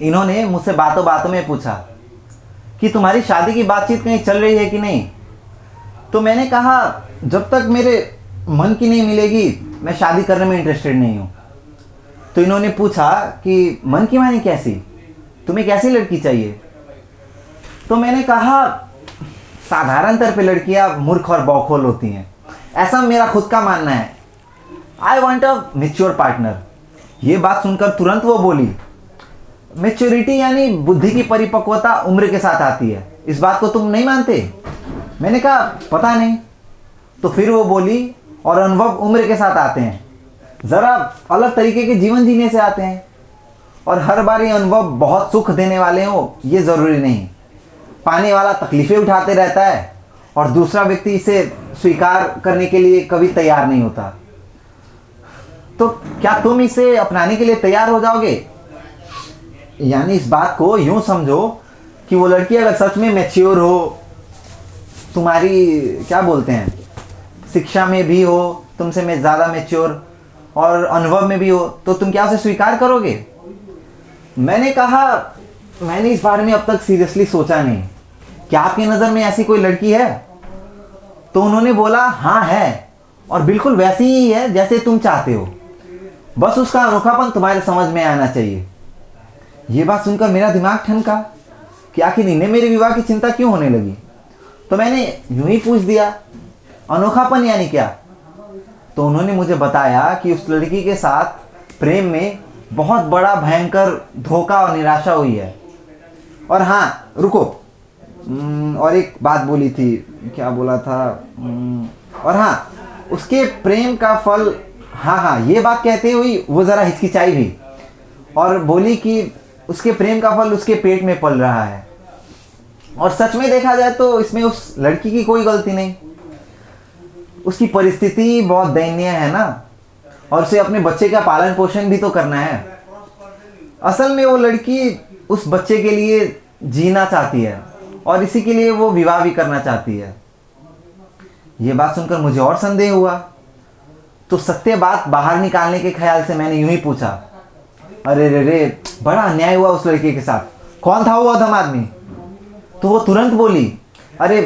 इन्होंने मुझसे बातों बातों में पूछा कि तुम्हारी शादी की बातचीत कहीं चल रही है कि नहीं। तो मैंने कहा जब तक मेरे मन की नहीं मिलेगी मैं शादी करने में इंटरेस्टेड नहीं हूँ। तो इन्होंने पूछा कि मन की मानी कैसी, तुम्हें कैसी लड़की चाहिए। तो मैंने कहा साधारण तौर पे लड़कियां मूर्ख और बौखोल होती हैं, ऐसा मेरा खुद का मानना है। I want a mature partner. ये बात सुनकर तुरंत वो बोली, मेच्योरिटी यानी बुद्धि की परिपक्वता उम्र के साथ आती है, इस बात को तुम नहीं मानते। मैंने कहा पता नहीं। तो फिर वो बोली और अनुभव उम्र के साथ आते हैं, ज़रा अलग तरीके के जीवन जीने से आते हैं, और हर बार ये अनुभव बहुत सुख देने वाले हो ये ज़रूरी नहीं। पाने वाला तकलीफ़ें उठाते रहता है और दूसरा व्यक्ति इसे स्वीकार करने के लिए कभी तैयार नहीं होता। तो क्या तुम इसे अपनाने के लिए तैयार हो जाओगे? यानी इस बात को यूं समझो कि वो लड़की अगर सच में मैच्योर हो, तुम्हारी क्या बोलते हैं शिक्षा में भी हो, तुमसे मैं ज़्यादा मैच्योर और अनुभव में भी हो, तो तुम क्या उसे स्वीकार करोगे? मैंने कहा मैंने इस बारे में अब तक सीरियसली सोचा नहीं, क्या आपकी नज़र में ऐसी कोई लड़की है? तो उन्होंने बोला हाँ है, और बिल्कुल वैसी ही है जैसे तुम चाहते हो, बस उसका अनोखापन तुम्हारे समझ में आना चाहिए। ये बात सुनकर मेरा दिमाग ठनका कि आखिर इन्हें मेरे विवाह की चिंता क्यों होने लगी। तो मैंने यूं ही पूछ दिया अनोखापन यानी क्या? तो उन्होंने मुझे बताया कि उस लड़की के साथ प्रेम में बहुत बड़ा भयंकर धोखा और निराशा हुई है। और हाँ रुको, और एक बात बोली थी, क्या बोला था, और हाँ उसके प्रेम का फल, हाँ ये बात कहते हुई वो ज़रा हिचकिचाई भी और बोली कि उसके प्रेम का फल उसके पेट में पल रहा है। और सच में देखा जाए तो इसमें उस लड़की की कोई गलती नहीं, उसकी परिस्थिति बहुत दयनीय है ना, और उसे अपने बच्चे का पालन पोषण भी तो करना है। असल में वो लड़की उस बच्चे के लिए जीना चाहती है और इसी के लिए वो विवाह भी करना चाहती है। ये बात सुनकर मुझे और संदेह हुआ, तो सत्य बात बाहर निकालने के ख्याल से मैंने यूं ही पूछा, अरे रे बड़ा अन्याय हुआ उस लड़के के साथ, कौन था वो अधम आदमी? तो वो तुरंत बोली, अरे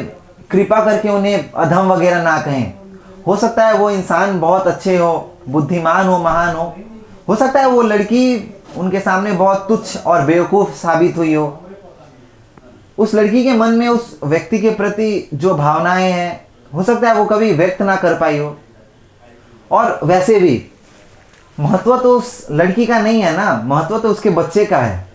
कृपा करके उन्हें अधम वगैरह ना कहें, हो सकता है वो इंसान बहुत अच्छे हो, बुद्धिमान हो, महान हो सकता है वो लड़की उनके सामने बहुत तुच्छ और बेवकूफ़ साबित हुई हो सकता है मन में उस व्यक्ति के प्रति जो भावनाएं हैं हो सकता है वो कभी व्यक्त ना कर पाई हो। और वैसे भी महत्व तो उस लड़की का नहीं है ना, महत्व तो उसके बच्चे का है।